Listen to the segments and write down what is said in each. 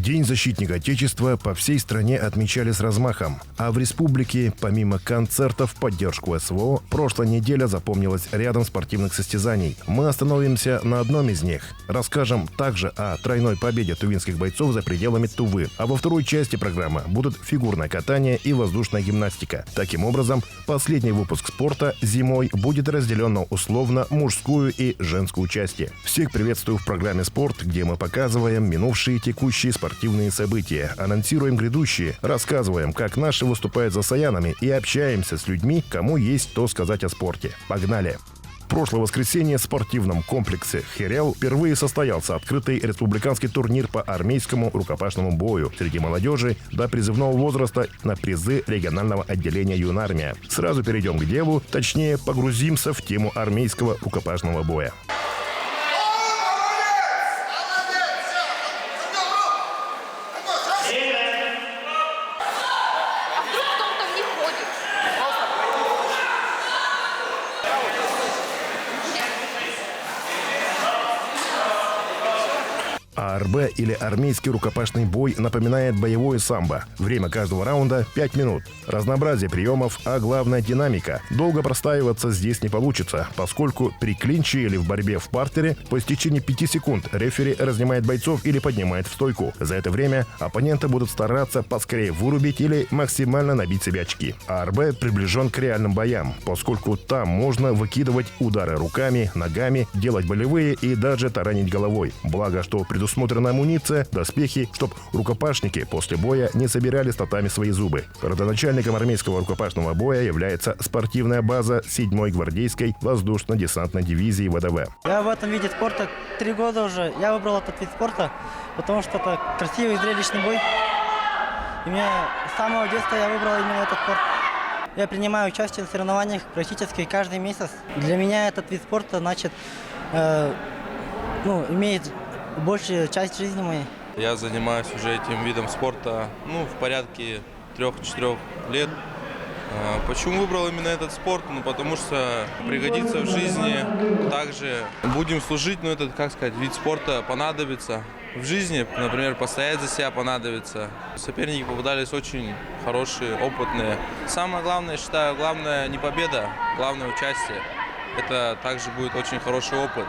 День защитника Отечества по всей стране отмечали с размахом. А в республике, помимо концертов в поддержку СВО, прошлая неделя запомнилась рядом спортивных состязаний. Мы остановимся на одном из них. Расскажем также о тройной победе тувинских бойцов за пределами Тувы. А во второй части программы будут фигурное катание и воздушная гимнастика. Таким образом, последний выпуск спорта зимой будет разделен на условно мужскую и женскую части. Всех приветствую в программе «Спорт», где мы показываем минувшие и текущие спортивные события, анонсируем грядущие, рассказываем, как наши выступают за саянами и общаемся с людьми, кому есть что сказать о спорте. Погнали! В прошлое воскресенье в спортивном комплексе «Херел» впервые состоялся открытый республиканский турнир по армейскому рукопашному бою среди молодежи до призывного возраста на призы регионального отделения «Юнармия». Сразу перейдем к делу, точнее погрузимся в тему армейского рукопашного боя. АРБ или армейский рукопашный бой напоминает боевое самбо. Время каждого раунда 5 минут. Разнообразие приемов, а главное динамика. Долго простаиваться здесь не получится, поскольку при клинче или в борьбе в партере по истечении 5 секунд рефери разнимает бойцов или поднимает в стойку. За это время оппоненты будут стараться поскорее вырубить или максимально набить себе очки. АРБ приближен к реальным боям, поскольку там можно выкидывать удары руками, ногами, делать болевые и даже таранить головой. Благо, что предусмотрена амуниция, доспехи, чтоб рукопашники после боя не собирали статами свои зубы. Родоначальником армейского рукопашного боя является спортивная база 7-й гвардейской воздушно-десантной дивизии ВДВ. Я в этом виде спорта 3 года уже. Я выбрал этот вид спорта, потому что это красивый и зрелищный бой. И с самого детства я выбрал именно этот спорт. Я принимаю участие в соревнованиях практически каждый месяц. Для меня этот вид спорта, значит, имеет большую часть жизни моей. Я занимаюсь уже этим видом спорта в порядке 3-4 лет. Почему выбрал именно этот спорт? Потому что пригодится в жизни. Также будем служить, этот, вид спорта понадобится. В жизни, например, постоять за себя понадобится. Соперники попадались очень хорошие, опытные. Самое главное, я считаю, главное не победа, главное участие. Это также будет очень хороший опыт.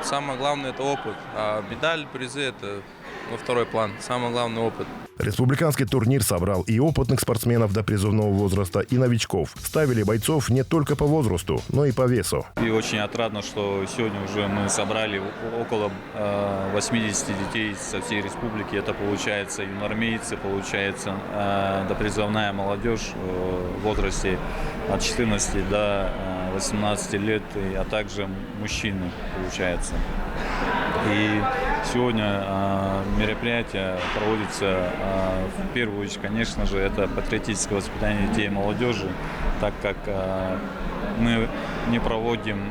Самое главное – это опыт, а медаль, призы – это во второй план. Самый главный опыт. Республиканский турнир собрал и опытных спортсменов до призывного возраста, и новичков. Ставили бойцов не только по возрасту, но и по весу. И очень отрадно, что сегодня уже мы собрали около 80 детей со всей республики. Это получается юнармейцы, получается допризывная молодежь в возрасте от 14 до 18 лет, а также мужчины, получается. И сегодня мероприятие проводится в первую очередь, конечно же, это патриотическое воспитание детей и молодежи, так как мы проводим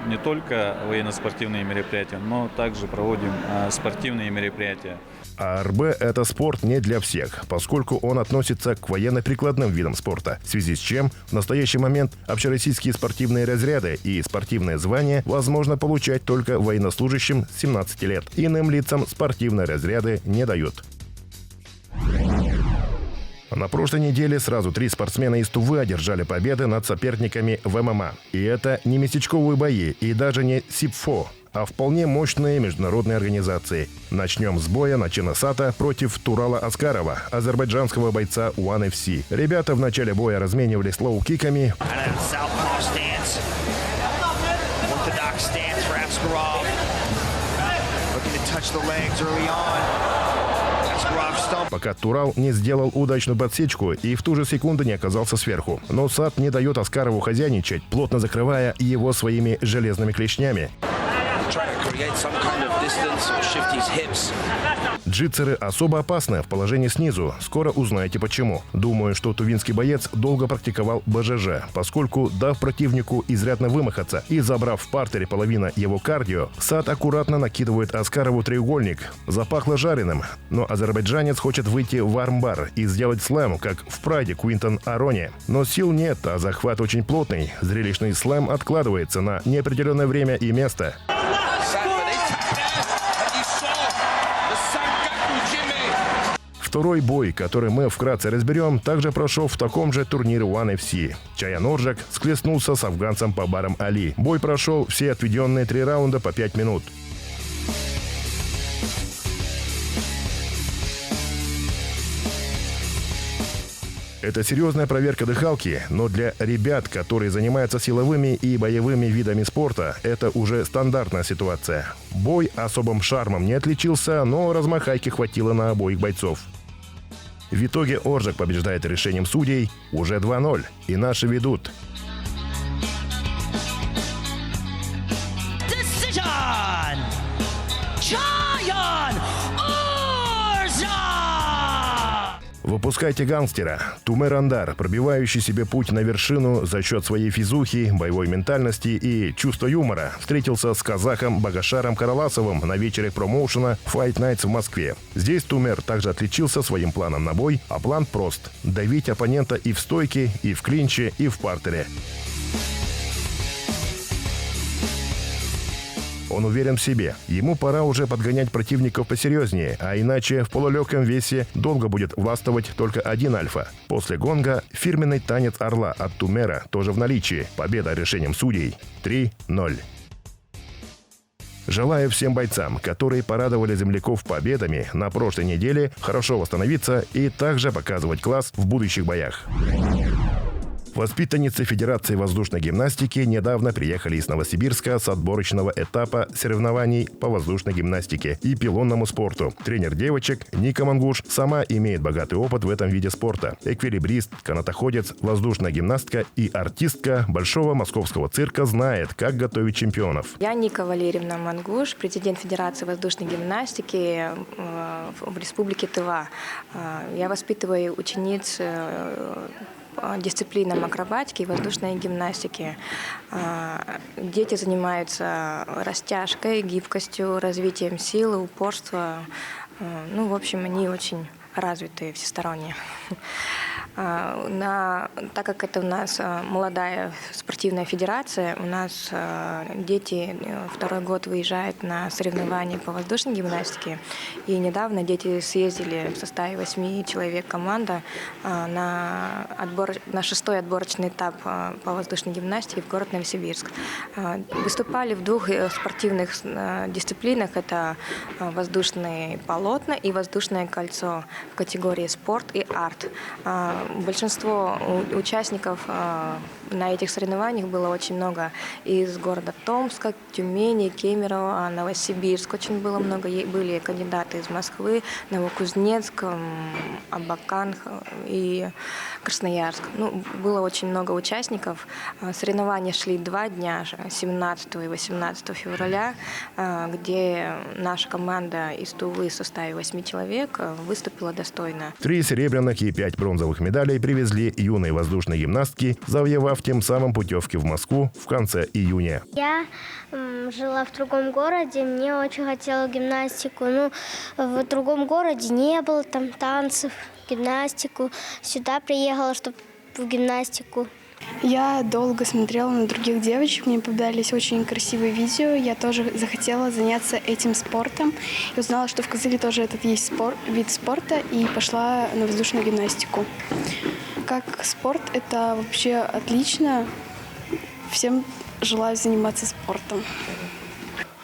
не только военно-спортивные мероприятия, но также проводим спортивные мероприятия. АРБ – это спорт не для всех, поскольку он относится к военно-прикладным видам спорта, в связи с чем в настоящий момент общероссийские спортивные разряды и спортивные звания возможно получать только военнослужащим с 17 лет. Иным лицам спортивные разряды не дают. На прошлой неделе сразу 3 спортсмена из Тувы одержали победы над соперниками в ММА. И это не местечковые бои и даже не СИПФО, а вполне мощные международные организации. Начнем с боя Начина Сата против Турала Аскарова, азербайджанского бойца One FC. Ребята в начале боя разменивались лоу-киками. Пока Турал не сделал удачную подсечку и в ту же секунду не оказался сверху. Но Сат не дает Аскарову хозяйничать, плотно закрывая его своими железными клешнями. Джитсеры особо опасны в положении снизу. Скоро узнаете почему. Думаю, что тувинский боец долго практиковал БЖЖ, поскольку, дав противнику изрядно вымахаться и забрав в партере половину его кардио, Сат аккуратно накидывает Аскарову треугольник. Запахло жареным, но азербайджанец хочет выйти в армбар и сделать слэм, как в прайде Квинтон Арони. Но сил нет, а захват очень плотный. Зрелищный слэм откладывается на неопределенное время и место. Второй бой, который мы вкратце разберем, также прошел в таком же турнире One FC. Чаян Оржак схлестнулся с афганцем Пабаром Али. Бой прошел все отведенные 3 раунда по 5 минут. Это серьезная проверка дыхалки, но для ребят, которые занимаются силовыми и боевыми видами спорта, это уже стандартная ситуация. Бой особым шармом не отличился, но размахайки хватило на обоих бойцов. В итоге Оржак побеждает решением судей уже 2-0, и наши ведут. Decision! Чаян Оржак! Выпускайте гангстера. Тумер Андар, пробивающий себе путь на вершину за счет своей физухи, боевой ментальности и чувства юмора, встретился с казахом Багашаром Караласовым на вечере промоушена Fight Nights в Москве. Здесь Тумер также отличился своим планом на бой, а план прост – давить оппонента и в стойке, и в клинче, и в партере. Он уверен в себе. Ему пора уже подгонять противников посерьезнее, а иначе в полулегком весе долго будет властвовать только один альфа. После гонга фирменный танец орла от Тумера тоже в наличии. Победа решением судей 3-0. Желаю всем бойцам, которые порадовали земляков победами на прошлой неделе, хорошо восстановиться и также показывать класс в будущих боях. Воспитанницы Федерации воздушной гимнастики недавно приехали из Новосибирска с отборочного этапа соревнований по воздушной гимнастике и пилонному спорту. Тренер девочек Ника Мангуш сама имеет богатый опыт в этом виде спорта. Эквилибрист, канатоходец, воздушная гимнастка и артистка Большого московского цирка знает, как готовить чемпионов. Я Ника Валерьевна Мангуш, президент Федерации воздушной гимнастики в Республике Тыва. Я воспитываю учениц дисциплинам акробатики и воздушной гимнастики. Дети занимаются растяжкой, гибкостью, развитием силы, упорства. В общем, они очень развитые всесторонне. Так как это у нас молодая спортивная федерация, у нас дети второй год выезжают на соревнования по воздушной гимнастике. И недавно дети съездили в составе 8 человек команда на 6-й отборочный этап по воздушной гимнастике в город Новосибирск. Выступали в 2 спортивных дисциплинах. Это воздушные полотна и воздушное кольцо в категории спорт и арт. Большинство участников на этих соревнованиях было очень много из города Томска, Тюмени, Кемерово, Новосибирск. Очень было много. Были кандидаты из Москвы, Новокузнецк, Абакан и Красноярск. Было очень много участников. Соревнования шли 2 дня, 17 и 18 февраля, где наша команда из Тувы в составе 8 человек выступила достойно. 3 серебряных и 5 бронзовых медалей привезли юные воздушные гимнастки, завоевав тем самым путевки в Москву в конце июня. Я жила в другом городе, мне очень хотела гимнастику. В другом городе не было там танцев, гимнастику. Сюда приехала, чтобы в гимнастику. Я долго смотрела на других девочек, мне попадались очень красивые видео. Я тоже захотела заняться этим спортом. И узнала, что в Кызыле тоже этот есть вид спорта, и пошла на воздушную гимнастику. Как спорт это вообще отлично. Всем желаю заниматься спортом.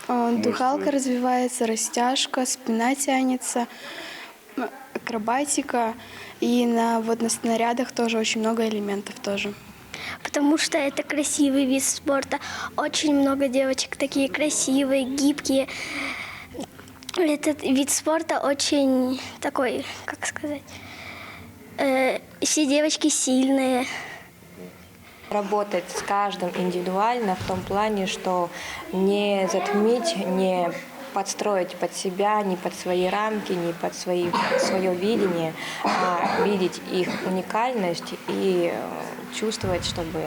Дыхалка развивается, растяжка, спина тянется, акробатика. И на водоснарядах тоже очень много элементов тоже. Потому что это красивый вид спорта. Очень много девочек такие красивые, гибкие. Этот вид спорта очень такой, как сказать, все девочки сильные. Работать с каждым индивидуально в том плане, что не затмить, не подстроить под себя, не под свои рамки, не под свое видение, а видеть их уникальность и чувствовать, чтобы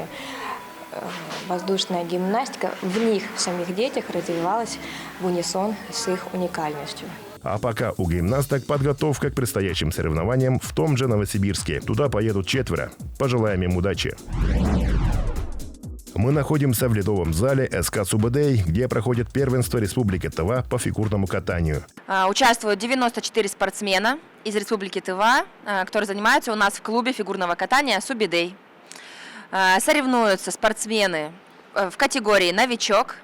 воздушная гимнастика в них, в самих детях, развивалась в унисон с их уникальностью. А пока у гимнасток подготовка к предстоящим соревнованиям в том же Новосибирске. Туда поедут 4. Пожелаем им удачи. Мы находимся в ледовом зале СК «Субэдэй», где проходит первенство Республики Тыва по фигурному катанию. Участвуют 94 спортсмена из Республики Тыва, которые занимаются у нас в клубе фигурного катания «Субэдэй». Соревнуются спортсмены в категории «Новичок»,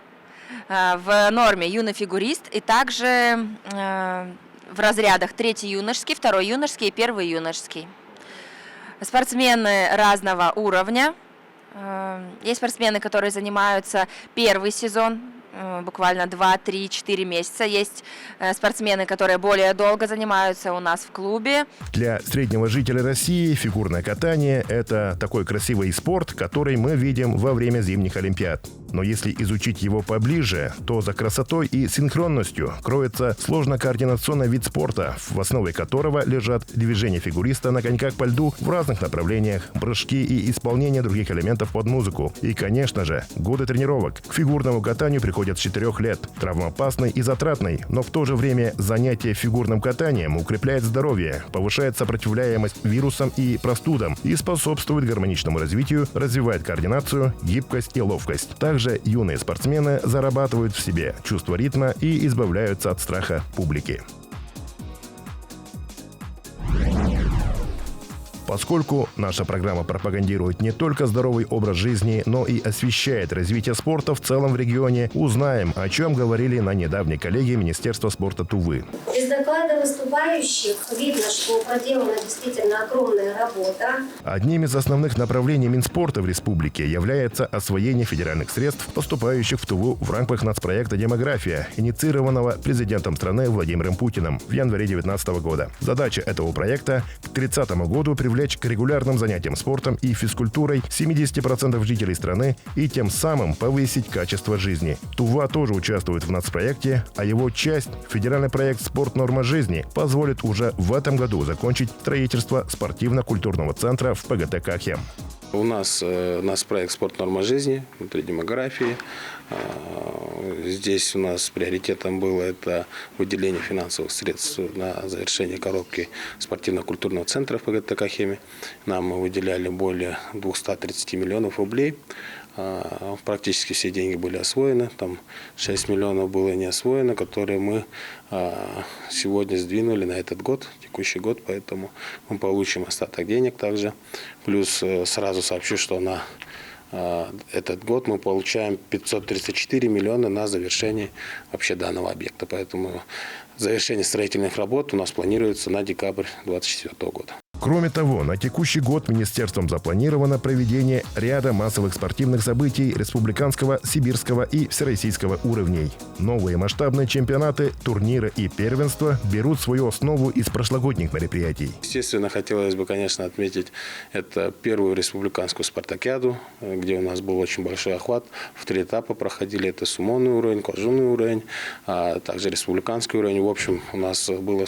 в норме «Юный фигурист» и также в разрядах 3-й юношеский, 2-й юношеский и 1-й юношеский. Спортсмены разного уровня. Есть спортсмены, которые занимаются первый сезон, буквально 2, 3, 4 месяца. Есть спортсмены, которые более долго занимаются у нас в клубе. Для среднего жителя России фигурное катание – это такой красивый спорт, который мы видим во время зимних Олимпиад. Но если изучить его поближе, то за красотой и синхронностью кроется сложно-координационный вид спорта, в основе которого лежат движения фигуриста на коньках по льду в разных направлениях, прыжки и исполнение других элементов под музыку. И, конечно же, годы тренировок. К фигурному катанию приходят с 4 лет. Травмоопасный и затратный, но в то же время занятие фигурным катанием укрепляет здоровье, повышает сопротивляемость вирусам и простудам и способствует гармоничному развитию, развивает координацию, гибкость и ловкость. Также юные спортсмены зарабатывают в себе чувство ритма и избавляются от страха публики. Поскольку наша программа пропагандирует не только здоровый образ жизни, но и освещает развитие спорта в целом в регионе, узнаем, о чем говорили на недавней коллегии Министерства спорта Тувы. Из доклада выступающих видно, что проделана действительно огромная работа. Одним из основных направлений Минспорта в республике является освоение федеральных средств, поступающих в Туву в рамках нацпроекта «Демография», инициированного президентом страны Владимиром Путиным в январе 2019 года. Задача этого проекта – к 2030 году привлечь к регулярным занятиям спортом и физкультурой 70% жителей страны и тем самым повысить качество жизни. Тува тоже участвует в нацпроекте, а его часть, федеральный проект «Спорт. Норма жизни», позволит уже в этом году закончить строительство спортивно-культурного центра в ПГТ Кахем. У нас проект «Спорт. Норма жизни» внутри демографии. Здесь у нас приоритетом было это выделение финансовых средств на завершение коробки спортивно-культурного центра в ПГТ Кахеме. Нам мы выделяли более 230 миллионов рублей. Практически все деньги были освоены. Там 6 миллионов было не освоено, которые мы сегодня сдвинули на этот год, текущий год, поэтому мы получим остаток денег также. Плюс сразу сообщу, что на этот год мы получаем 534 миллиона на завершение вообще данного объекта. Поэтому завершение строительных работ у нас планируется на декабрь 2024 года. Кроме того, на текущий год министерством запланировано проведение ряда массовых спортивных событий республиканского, сибирского и всероссийского уровней. Новые масштабные чемпионаты, турниры и первенства берут свою основу из прошлогодних мероприятий. Естественно, хотелось бы, конечно, отметить это первую республиканскую спартакиаду, где у нас был очень большой охват. В 3 этапа проходили. Это сумонный уровень, кожунный уровень, а также республиканский уровень. В общем, у нас было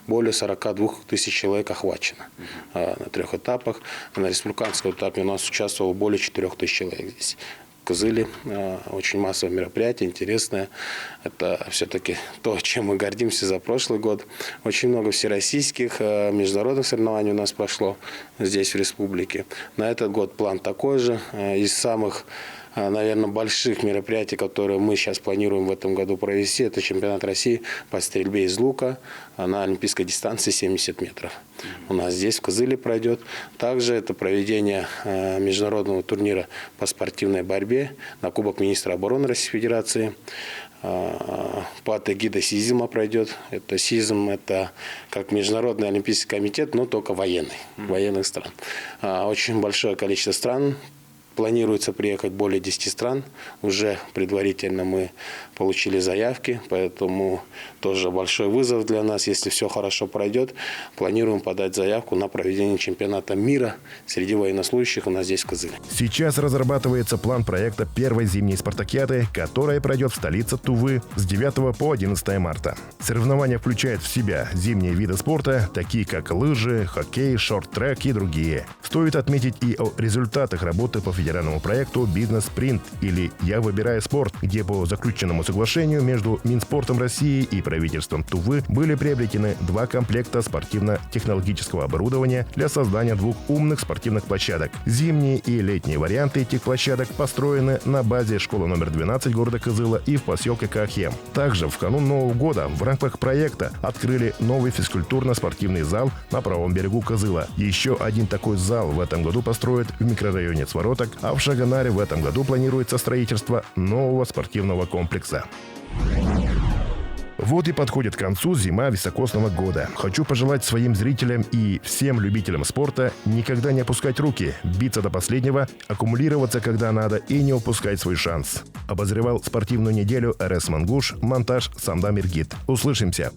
более 42 тысяч человек охвачено на 3 этапах. На республиканском этапе у нас участвовало более 4 тысяч человек здесь. Кызыле очень массовое мероприятие, интересное. Это все-таки то, чем мы гордимся за прошлый год. Очень много всероссийских международных соревнований у нас прошло здесь, в республике. На этот год план такой же. Из самых, наверное, больших мероприятий, которые мы сейчас планируем в этом году провести, это чемпионат России по стрельбе из лука на олимпийской дистанции 70 метров. У нас здесь, в Кызыле, пройдет. Также это проведение международного турнира по спортивной борьбе на Кубок министра обороны Российской Федерации. Под эгидой СИЗМа пройдет. Это СИЗМ, это как Международный олимпийский комитет, но только военный, военных стран. Очень большое количество стран. Планируется приехать более 10 стран. Уже предварительно мы получили заявки, поэтому тоже большой вызов для нас. Если все хорошо пройдет, планируем подать заявку на проведение чемпионата мира среди военнослужащих у нас здесь, в Кызыле. Сейчас разрабатывается план проекта первой зимней спартакиады, которая пройдет в столице Тувы с 9 по 11 марта. Соревнования включают в себя зимние виды спорта, такие как лыжи, хоккей, шорт-трек и другие. Стоит отметить и о результатах работы по федеральному федеральному проекту «Бизнес-спринт» или «Я выбираю спорт», где по заключенному соглашению между Минспортом России и правительством Тувы были приобретены 2 комплекта спортивно-технологического оборудования для создания 2 умных спортивных площадок. Зимние и летние варианты этих площадок построены на базе школы номер 12 города Кызыла и в поселке Каахем. Также в канун Нового года в рамках проекта открыли новый физкультурно-спортивный зал на правом берегу Кызыла. Еще один такой зал в этом году построят в микрорайоне Цвороток, а в Шаганаре в этом году планируется строительство нового спортивного комплекса. Вот и подходит к концу зима високосного года. Хочу пожелать своим зрителям и всем любителям спорта никогда не опускать руки, биться до последнего, аккумулироваться когда надо и не упускать свой шанс. Обозревал спортивную неделю РС Мангуш, монтаж Самда Миргит. Услышимся!